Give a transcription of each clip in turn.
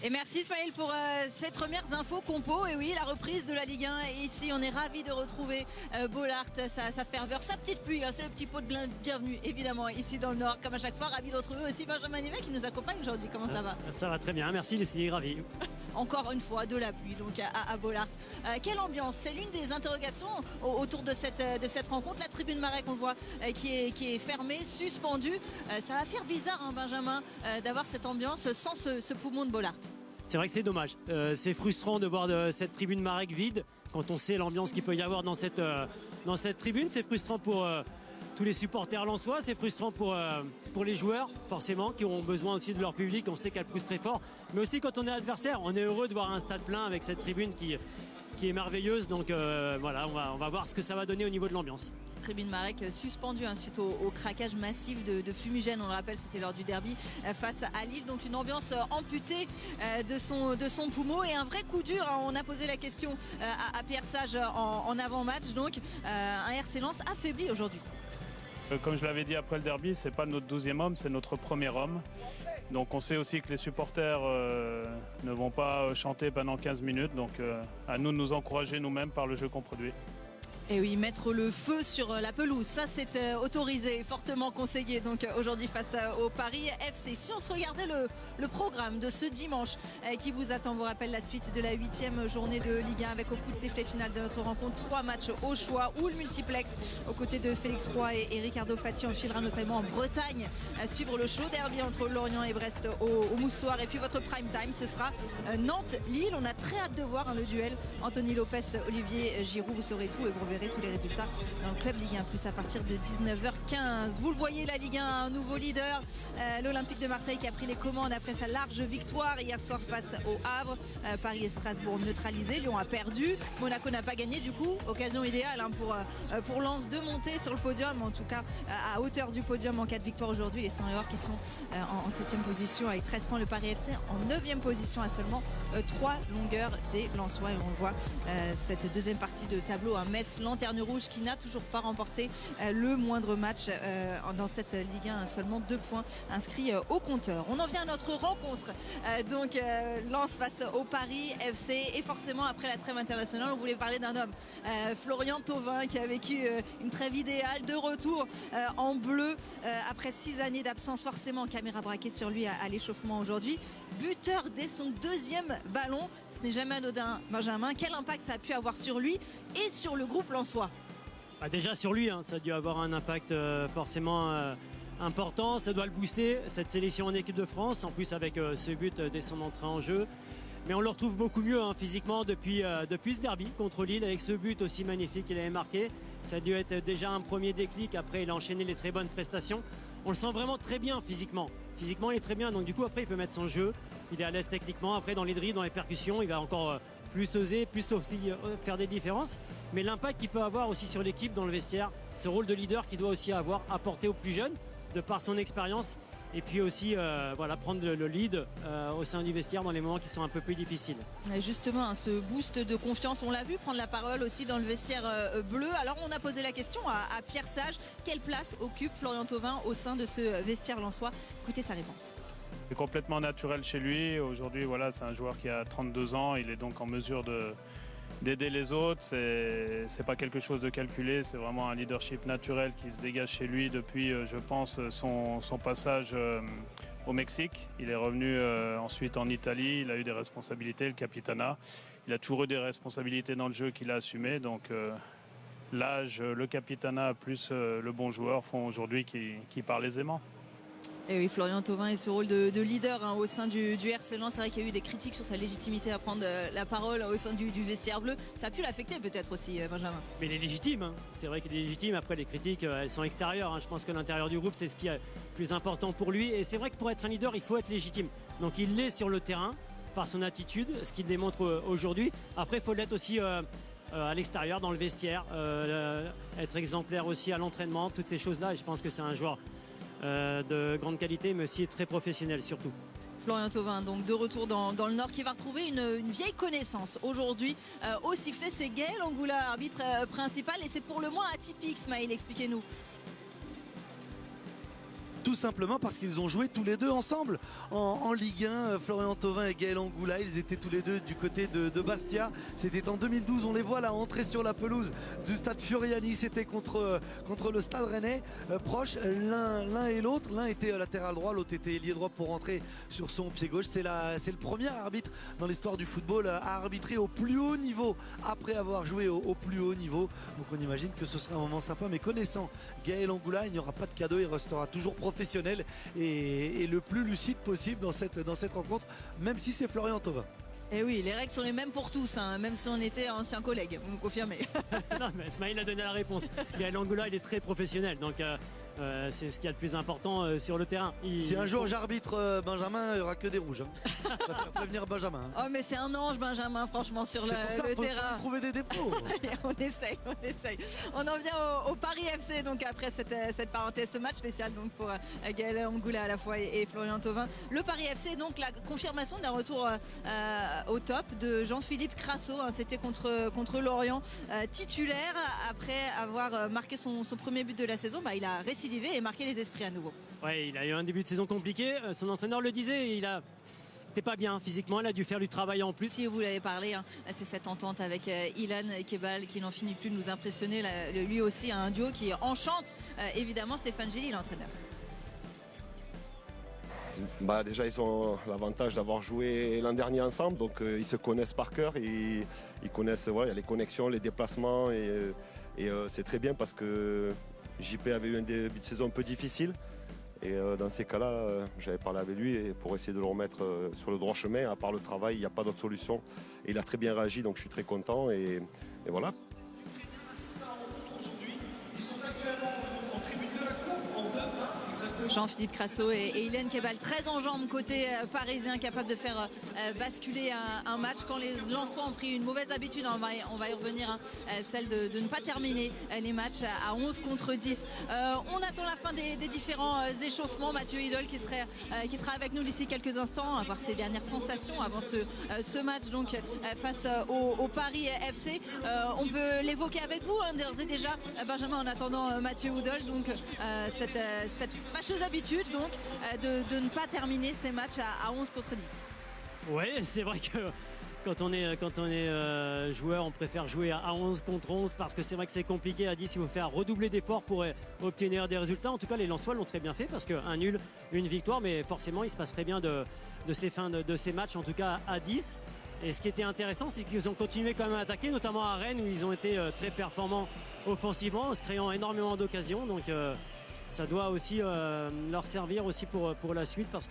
Et merci Ismaël pour ces premières infos compo. Et oui, la reprise de la Ligue 1. Et ici, on est ravis de retrouver Bollaert, sa ferveur, sa petite pluie. C'est le petit pot de bienvenue, évidemment, ici dans le Nord. Comme à chaque fois, ravis de retrouver aussi Benjamin Nivet qui nous accompagne aujourd'hui. Comment ça va? Ça va très bien, merci Leslie, ravi. Encore une fois, de la pluie donc à Bollaert. Quelle ambiance? C'est l'une des interrogations autour de cette rencontre. La tribune Marek, on le voit, qui est fermée, suspendue. Ça va faire bizarre, hein, Benjamin, d'avoir cette ambiance sans ce poumon de Bollaert. C'est vrai que c'est dommage. C'est frustrant de voir cette tribune Marek vide quand on sait l'ambiance qu'il peut y avoir dans cette tribune. C'est frustrant pour tous les supporters lensois, c'est frustrant pour les joueurs, forcément, qui ont besoin aussi de leur public. On sait qu'elle pousse très fort. Mais aussi quand on est adversaire, on est heureux de voir un stade plein avec cette tribune qui est merveilleuse. Donc voilà, on va voir ce que ça va donner au niveau de l'ambiance. Tribune Marek suspendue suite au craquage massif de fumigène, on le rappelle, c'était lors du derby face à Lille, donc une ambiance amputée de son poumon et un vrai coup dur. On a posé la question à Pierre Sage en avant-match, donc un RC Lens affaibli aujourd'hui. Comme je l'avais dit après le derby, c'est pas notre 12e homme, c'est notre premier homme. Donc on sait aussi que les supporters ne vont pas chanter pendant 15 minutes, donc à nous de nous encourager nous-mêmes par le jeu qu'on produit. Et oui, mettre le feu sur la pelouse, ça c'est autorisé, fortement conseillé donc aujourd'hui face au Paris FC. Si on se regardait le programme de ce dimanche qui vous attend, vous rappelle la suite de la 8e journée de Ligue 1 avec au coup de sifflet final de notre rencontre 3 matchs au choix ou le multiplex aux côtés de Félix Roy et Ricardo Fati. On filera notamment en Bretagne à suivre le chaud derby entre Lorient et Brest au Moustoir. Et puis votre prime time, ce sera Nantes-Lille. On a très hâte de voir le duel Anthony Lopez, Olivier Giroud. Vous saurez tout et vous reverrez tous les résultats dans le club Ligue 1 Plus à partir de 19h15. Vous le voyez, la Ligue 1 a un nouveau leader, l'Olympique de Marseille qui a pris les commandes après sa large victoire hier soir face au Havre. Paris et Strasbourg neutralisés, Lyon a perdu, Monaco n'a pas gagné, du coup occasion idéale pour Lens de monter sur le podium, en tout cas à hauteur du podium en cas de victoire aujourd'hui. Les 100 qui sont en 7e position avec 13 points, le Paris FC en 9e position à seulement 3 longueurs des Lensois. Et on le voit, cette deuxième partie de tableau, Metz, Lanterne Rouge qui n'a toujours pas remporté le moindre match dans cette Ligue 1, seulement 2 points inscrits au compteur. On en vient à notre rencontre, donc Lens face au Paris FC, et forcément après la trêve internationale on voulait parler d'un homme, Florian Thauvin, qui a vécu une trêve idéale, de retour en bleu après 6 années d'absence, forcément caméra braquée sur lui à l'échauffement aujourd'hui, buteur dès son 2e ballon. Ce n'est jamais anodin, Benjamin. Quel impact ça a pu avoir sur lui et sur le groupe lensois? Déjà sur lui, ça a dû avoir un impact forcément important. Ça doit le booster, cette sélection en équipe de France, en plus avec ce but dès son entrée en jeu. Mais on le retrouve beaucoup mieux physiquement depuis ce derby contre Lille, avec ce but aussi magnifique qu'il avait marqué. Ça a dû être déjà un premier déclic. Après, il a enchaîné les très bonnes prestations. On le sent vraiment très bien physiquement. Physiquement, il est très bien. Donc du coup, après, il peut mettre son jeu. Il est à l'aise techniquement. Après, dans les dribbles, dans les percussions, il va encore plus oser, plus aussi faire des différences. Mais l'impact qu'il peut avoir aussi sur l'équipe dans le vestiaire, ce rôle de leader qu'il doit aussi avoir, apporter aux plus jeunes, de par son expérience. Et puis aussi prendre le lead au sein du vestiaire dans les moments qui sont un peu plus difficiles. Justement, ce boost de confiance, on l'a vu prendre la parole aussi dans le vestiaire bleu. Alors on a posé la question à Pierre Sage, quelle place occupe Florian Thauvin au sein de ce vestiaire lensois? Écoutez sa réponse. C'est complètement naturel chez lui. Aujourd'hui, c'est un joueur qui a 32 ans, il est donc en mesure d'aider les autres. C'est pas quelque chose de calculé, c'est vraiment un leadership naturel qui se dégage chez lui depuis, je pense, son passage au Mexique. Il est revenu ensuite en Italie, il a eu des responsabilités, le capitanat. Il a toujours eu des responsabilités dans le jeu qu'il a assumé. Donc l'âge, le capitanat plus le bon joueur font aujourd'hui qu'il parle aisément. Et oui, Florian Thauvin et ce rôle de leader au sein du RC Lens. C'est vrai qu'il y a eu des critiques sur sa légitimité à prendre la parole au sein du vestiaire bleu. Ça a pu l'affecter peut-être aussi, Benjamin. Mais il est légitime, c'est vrai qu'il est légitime. Après, les critiques, elles sont extérieures. Je pense que l'intérieur du groupe, c'est ce qui est plus important pour lui. Et c'est vrai que pour être un leader, il faut être légitime. Donc il l'est sur le terrain par son attitude, ce qu'il démontre aujourd'hui. Après, il faut l'être aussi à l'extérieur, dans le vestiaire, être exemplaire aussi à l'entraînement, toutes ces choses-là. Et je pense que c'est un joueur de grande qualité, mais aussi très professionnel surtout. Florian Thauvin, donc de retour dans le Nord, qui va retrouver une vieille connaissance aujourd'hui au sifflet. C'est Gaël Angoula, arbitre principal, et c'est pour le moins atypique. Smaïl, expliquez-nous. Tout simplement parce qu'ils ont joué tous les deux ensemble en Ligue 1. Florian Thauvin et Gaël Angoula, ils étaient tous les deux du côté de Bastia. C'était en 2012, on les voit là entrer sur la pelouse du stade Furiani. C'était contre le stade rennais, proche l'un et l'autre. L'un était latéral droit, l'autre était ailier droit pour rentrer sur son pied gauche. C'est le premier arbitre dans l'histoire du football à arbitrer au plus haut niveau après avoir joué au plus haut niveau. Donc on imagine que ce sera un moment sympa, mais connaissant Gaël Angoula, il n'y aura pas de cadeau, il restera toujours professionnel et le plus lucide possible dans cette rencontre, même si c'est Florian Thauvin. Et oui, les règles sont les mêmes pour tous, hein, même si on était anciens collègues, vous me confirmez. Non, mais Smaïl a donné la réponse. Gaël Angoula, il est très professionnel, donc c'est ce qu'il y a de plus important sur le terrain. Si un jour j'arbitre Benjamin, il n'y aura que des rouges. Je préfère prévenir Benjamin. Oh, mais c'est un ange, Benjamin, franchement, sur le terrain. Faut trouver des défauts. on essaye. On en vient au Paris FC, donc après cette parenthèse, ce match spécial donc pour Gaël Angoula à la fois et Florian Thauvin. Le Paris FC, donc la confirmation d'un retour au top de Jean-Philippe Crasso. Hein, c'était contre Lorient, titulaire après avoir marqué son premier but de la saison. Il a récidivé et marqué les esprits à nouveau. Ouais, il a eu un début de saison compliqué. Son entraîneur le disait, il n'était pas bien physiquement, il a dû faire du travail en plus. Si vous l'avez parlé, hein, c'est cette entente avec Ilan Kebal qui n'en finit plus de nous impressionner. Lui aussi, un duo qui enchante évidemment Stéphane Gilly, l'entraîneur. Déjà, ils ont l'avantage d'avoir joué l'an dernier ensemble, donc ils se connaissent par cœur. Ils connaissent les connexions, les déplacements, et c'est très bien parce que JP avait eu un début de saison un peu difficile. Et dans ces cas-là, j'avais parlé avec lui pour essayer de le remettre sur le droit chemin. À part le travail, il n'y a pas d'autre solution. Et il a très bien réagi, donc je suis très content. Et voilà. Jean-Philippe Crasso et Ilan Kebal, très en jambes côté parisien, capable de faire basculer un match quand les Lensois ont pris une mauvaise habitude. On va y revenir, hein, celle de ne pas terminer les matchs à 11 contre 10. On attend la fin des différents échauffements. Mathieu Idol qui sera avec nous d'ici quelques instants, à voir ses dernières sensations avant ce match donc face au Paris FC. On peut l'évoquer avec vous, hein, d'ores et déjà, Benjamin, en attendant Mathieu Idol, donc cette fâcheuse habitude donc de ne pas terminer ces matchs à 11 contre 10. Oui, c'est vrai que quand on est joueur, on préfère jouer à 11 contre 11 parce que c'est vrai que c'est compliqué. À 10, il faut faire redoubler d'efforts pour obtenir des résultats. En tout cas, les Lensois l'ont très bien fait parce qu'un nul, une victoire, mais forcément, il se passerait bien de ces matchs, en tout cas à 10. Et ce qui était intéressant, c'est qu'ils ont continué quand même à attaquer, notamment à Rennes où ils ont été très performants offensivement, en se créant énormément d'occasions. Donc ça doit aussi leur servir aussi pour la suite parce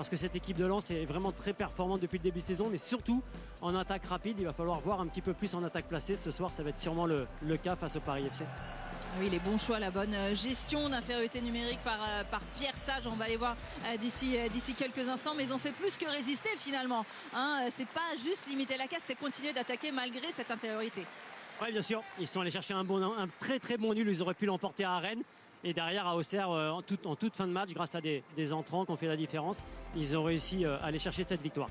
que cette équipe de Lens est vraiment très performante depuis le début de saison, mais surtout en attaque rapide. Il va falloir voir un petit peu plus en attaque placée. Ce soir, ça va être sûrement le cas face au Paris FC. Oui, les bons choix, la bonne gestion d'infériorité numérique par Pierre Sage. On va les voir d'ici quelques instants, mais ils ont fait plus que résister finalement. Hein, c'est pas juste limiter la casse, c'est continuer d'attaquer malgré cette infériorité. Oui, bien sûr. Ils sont allés chercher un très très bon nul. Ils auraient pu l'emporter à Rennes. Et derrière, à Auxerre, en toute fin de match, grâce à des entrants qui ont fait la différence, ils ont réussi à aller chercher cette victoire.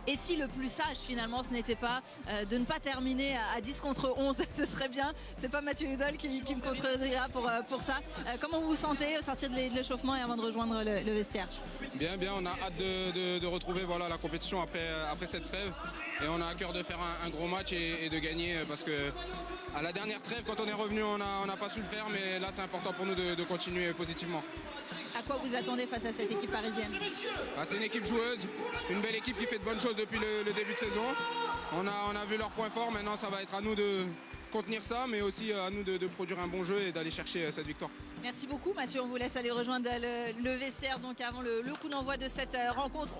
Et si le plus sage finalement ce n'était pas de ne pas terminer à 10 contre 11, ce serait bien. C'est pas Mathieu Hudol qui me contredira pour ça. Comment vous vous sentez au sortir de l'échauffement et avant de rejoindre le vestiaire? Bien, on a hâte de retrouver la compétition après cette trêve. Et on a à cœur de faire un gros match et de gagner parce que à la dernière trêve, quand on est revenu, on n'a pas su le faire, mais là c'est important pour nous de continuer positivement. À quoi vous attendez face à cette équipe parisienne? C'est une équipe joueuse, une belle équipe qui fait de bonnes choses depuis le début de saison. On a vu leurs points forts, maintenant ça va être à nous de contenir ça, mais aussi à nous de produire un bon jeu et d'aller chercher cette victoire. Merci beaucoup Mathieu, on vous laisse aller rejoindre le vestiaire donc avant le coup d'envoi de cette rencontre.